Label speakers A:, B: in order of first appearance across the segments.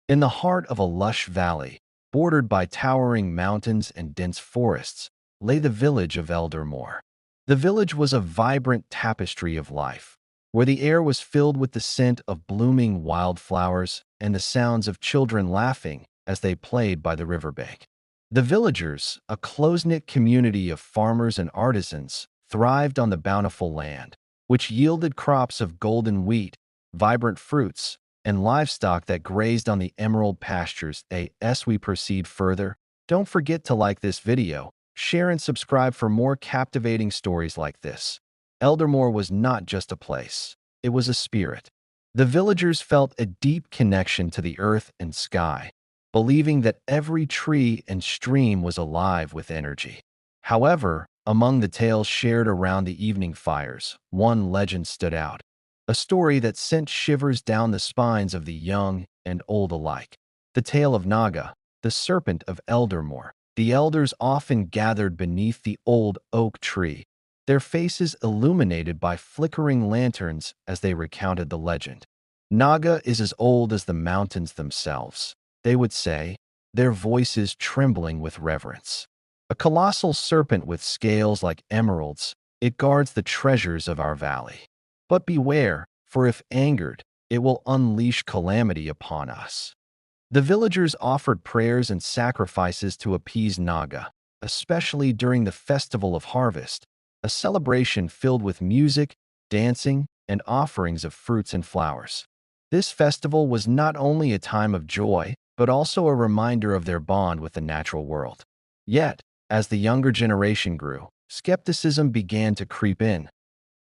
A: In the heart of a lush valley, bordered by towering mountains and dense forests, lay the village of Eldermore. The village was a vibrant tapestry of life, where the air was filled with the scent of blooming wildflowers and the sounds of children laughing as they played by the riverbank. The villagers, a close-knit community of farmers and artisans, thrived on the bountiful land, which yielded crops of golden wheat, vibrant fruits, and livestock that grazed on the emerald pastures. As we proceed further, don't forget to like this video, share and subscribe for more captivating stories like this. Eldermore was not just a place, it was a spirit. The villagers felt a deep connection to the earth and sky, believing that every tree and stream was alive with energy. However, among the tales shared around the evening fires, one legend stood out, a story that sent shivers down the spines of the young and old alike. The tale of Naga, the serpent of Eldermore. The elders often gathered beneath the old oak tree, their faces illuminated by flickering lanterns as they recounted the legend. Naga is as old as the mountains themselves, they would say, their voices trembling with reverence. A colossal serpent with scales like emeralds, it guards the treasures of our valley. But beware, for if angered, it will unleash calamity upon us. The villagers offered prayers and sacrifices to appease Naga, especially during the Festival of Harvest, a celebration filled with music, dancing, and offerings of fruits and flowers. This festival was not only a time of joy, but also a reminder of their bond with the natural world. Yet, as the younger generation grew, skepticism began to creep in.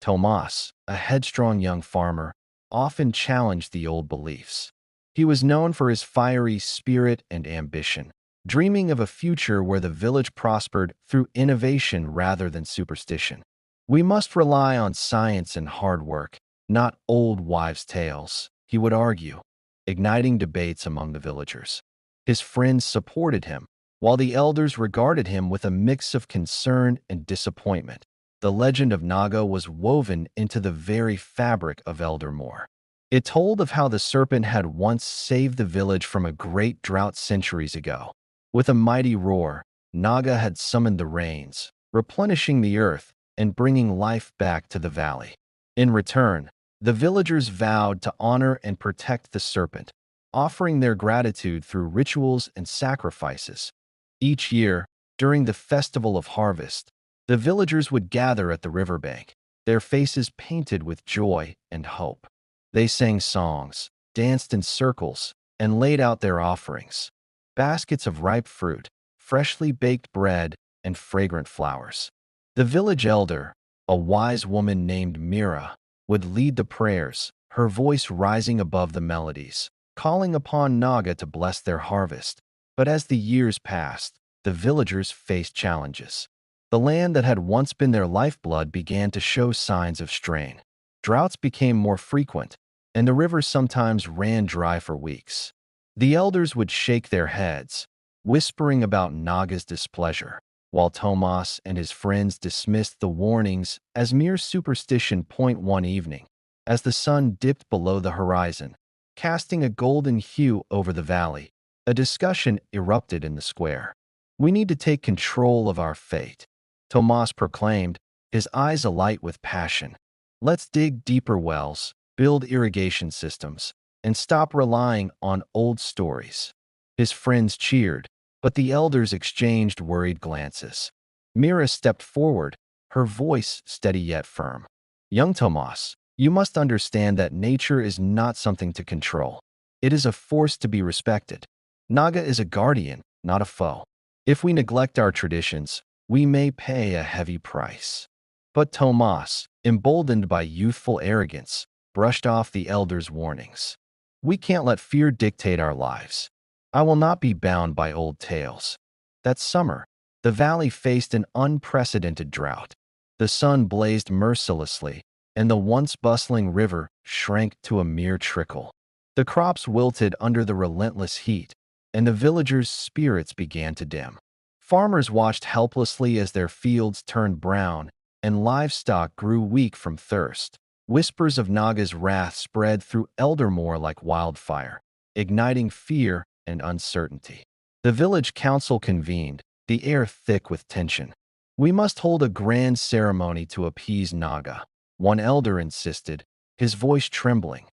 A: Tomas, a headstrong young farmer, often challenged the old beliefs. He was known for his fiery spirit and ambition, dreaming of a future where the village prospered through innovation rather than superstition. We must rely on science and hard work, not old wives' tales, he would argue, igniting debates among the villagers. His friends supported him, while the elders regarded him with a mix of concern and disappointment. The legend of Naga was woven into the very fabric of Eldermore. It told of how the serpent had once saved the village from a great drought centuries ago. With a mighty roar, Naga had summoned the rains, replenishing the earth and bringing life back to the valley. In return, the villagers vowed to honor and protect the serpent, offering their gratitude through rituals and sacrifices. Each year, during the Festival of Harvest, the villagers would gather at the riverbank, their faces painted with joy and hope. They sang songs, danced in circles, and laid out their offerings: baskets of ripe fruit, freshly baked bread, and fragrant flowers. The village elder, a wise woman named Mira, would lead the prayers, her voice rising above the melodies, calling upon Naga to bless their harvest. But as the years passed, the villagers faced challenges. The land that had once been their lifeblood began to show signs of strain. Droughts became more frequent, and the river sometimes ran dry for weeks. The elders would shake their heads, whispering about Naga's displeasure, while Tomas and his friends dismissed the warnings as mere superstition. One evening, as the sun dipped below the horizon, casting a golden hue over the valley, a discussion erupted in the square. "We need to take control of our fate," Tomas proclaimed, his eyes alight with passion. "Let's dig deeper wells, build irrigation systems, and stop relying on old stories." His friends cheered, but the elders exchanged worried glances. Mira stepped forward, her voice steady yet firm. "Young Tomas, you must understand that nature is not something to control. It is a force to be respected. Naga is a guardian, not a foe. If we neglect our traditions, we may pay a heavy price." But Tomas, emboldened by youthful arrogance, brushed off the elders' warnings. "We can't let fear dictate our lives. I will not be bound by old tales." That summer, the valley faced an unprecedented drought. The sun blazed mercilessly, and the once bustling river shrank to a mere trickle. The crops wilted under the relentless heat, and the villagers' spirits began to dim. Farmers watched helplessly as their fields turned brown and livestock grew weak from thirst. Whispers of Naga's wrath spread through Eldermore like wildfire, igniting fear and uncertainty. The village council convened, the air thick with tension. "We must hold a grand ceremony to appease Naga," one elder insisted, his voice trembling.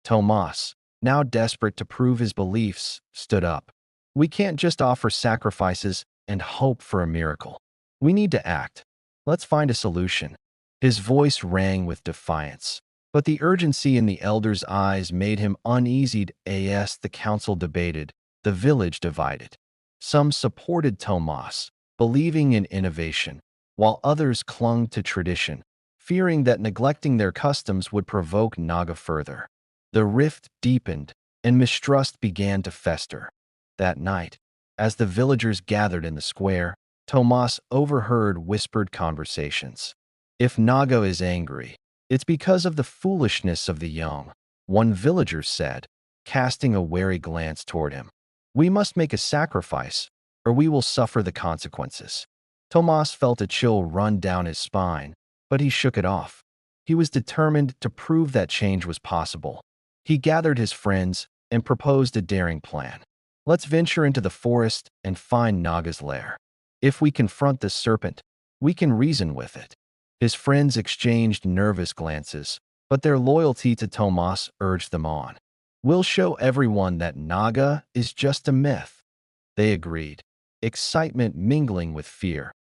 A: Tomas, now desperate to prove his beliefs, stood up. "We can't just offer sacrifices and hope for a miracle. We need to act. Let's find a solution." His voice rang with defiance, but the urgency in the elder's eyes made him uneasy. As the council debated, the village divided. Some supported Tomas, believing in innovation, while others clung to tradition, fearing that neglecting their customs would provoke Naga further. The rift deepened, and mistrust began to fester. That night, as the villagers gathered in the square, Tomas overheard whispered conversations. "If Naga is angry, it's because of the foolishness of the young," one villager said, casting a wary glance toward him. "We must make a sacrifice, or we will suffer the consequences." Tomas felt a chill run down his spine, but he shook it off. He was determined to prove that change was possible. He gathered his friends and proposed a daring plan. "Let's venture into the forest and find Naga's lair. If we confront the serpent, we can reason with it." His friends exchanged nervous glances, but their loyalty to Tomas urged them on. "We'll show everyone that Naga is just a myth." They agreed, excitement mingling with fear.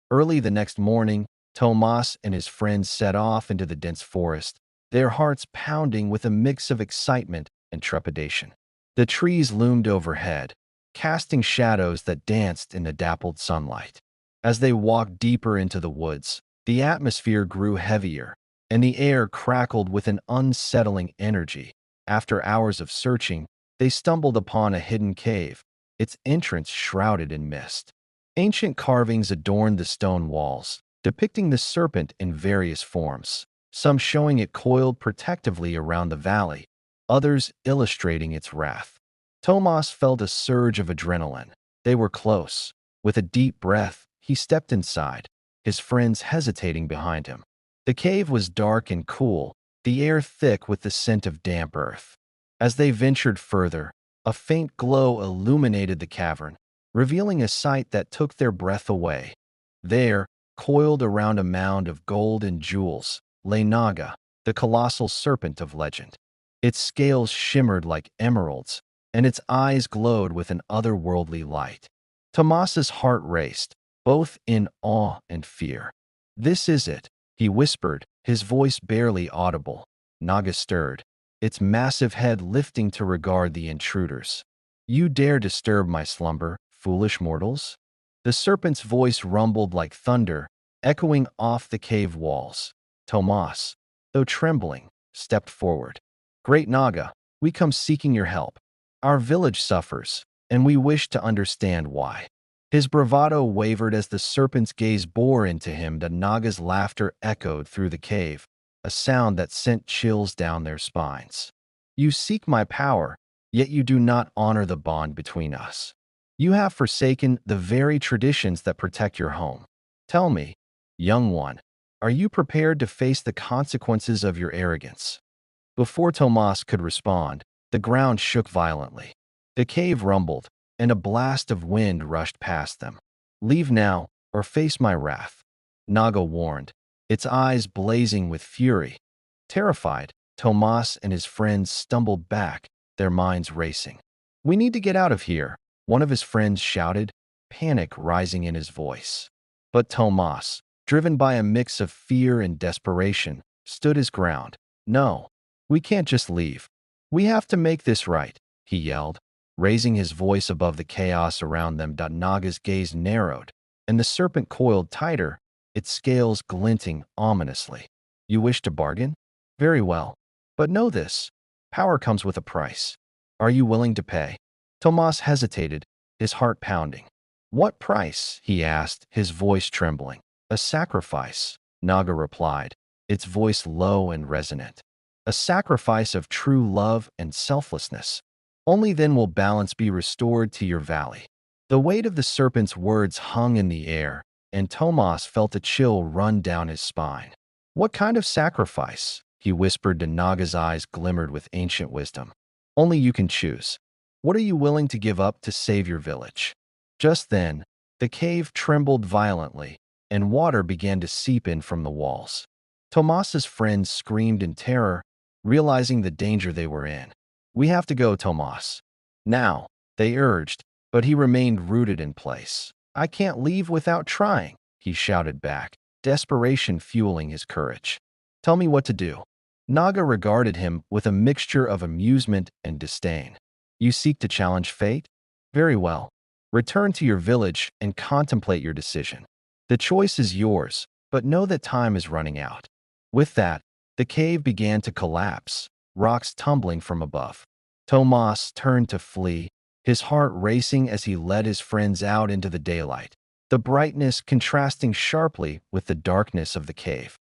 A: Early the next morning, Tomas and his friends set off into the dense forest, their hearts pounding with a mix of excitement and trepidation. The trees loomed overhead, casting shadows that danced in the dappled sunlight. As they walked deeper into the woods, the atmosphere grew heavier, and the air crackled with an unsettling energy. After hours of searching, they stumbled upon a hidden cave, its entrance shrouded in mist. Ancient carvings adorned the stone walls, depicting the serpent in various forms, some showing it coiled protectively around the valley, others illustrating its wrath. Tomas felt a surge of adrenaline. They were close. With a deep breath, he stepped inside, his friends hesitating behind him. The cave was dark and cool, the air thick with the scent of damp earth. As they ventured further, a faint glow illuminated the cavern, revealing a sight that took their breath away. There, coiled around a mound of gold and jewels, lay Naga, the colossal serpent of legend. Its scales shimmered like emeralds, and its eyes glowed with an otherworldly light. Tomas's heart raced, both in awe and fear. "This is it," he whispered, his voice barely audible. Naga stirred, its massive head lifting to regard the intruders. "You dare disturb my slumber, foolish mortals?" The serpent's voice rumbled like thunder, echoing off the cave walls. Tomas, though trembling, stepped forward. "Great Naga, we come seeking your help. Our village suffers, and we wish to understand why." His bravado wavered as the serpent's gaze bore into him. The Naga's laughter echoed through the cave, a sound that sent chills down their spines. "You seek my power, yet you do not honor the bond between us. You have forsaken the very traditions that protect your home. Tell me, young one, are you prepared to face the consequences of your arrogance?" Before Tomas could respond, the ground shook violently. The cave rumbled, and a blast of wind rushed past them. "Leave now, or face my wrath," Naga warned, its eyes blazing with fury. Terrified, Tomas and his friends stumbled back, their minds racing. "We need to get out of here," one of his friends shouted, panic rising in his voice. But Tomas, driven by a mix of fear and desperation, stood his ground. "No, we can't just leave. We have to make this right," he yelled, raising his voice above the chaos around them. Naga's gaze narrowed, and the serpent coiled tighter, its scales glinting ominously. "You wish to bargain? Very well. But know this, power comes with a price. Are you willing to pay?" Tomas hesitated, his heart pounding. "What price?" he asked, his voice trembling. "A sacrifice," Naga replied, its voice low and resonant. "A sacrifice of true love and selflessness. Only then will balance be restored to your valley." The weight of the serpent's words hung in the air, and Tomas felt a chill run down his spine. "What kind of sacrifice?" he whispered. Naga's eyes glimmered with ancient wisdom. "Only you can choose." What are you willing to give up to save your village?" Just then, the cave trembled violently, and water began to seep in from the walls. Tomas's friends screamed in terror, realizing the danger they were in. "We have to go, Tomas." "Now," they urged, but he remained rooted in place. "I can't leave without trying," he shouted back, desperation fueling his courage. "Tell me what to do." Naga regarded him with a mixture of amusement and disdain. "You seek to challenge fate? Very well. Return to your village and contemplate your decision. The choice is yours, but know that time is running out." With that, the cave began to collapse, rocks tumbling from above. Tomas turned to flee, his heart racing as he led his friends out into the daylight, the brightness contrasting sharply with the darkness of the cave.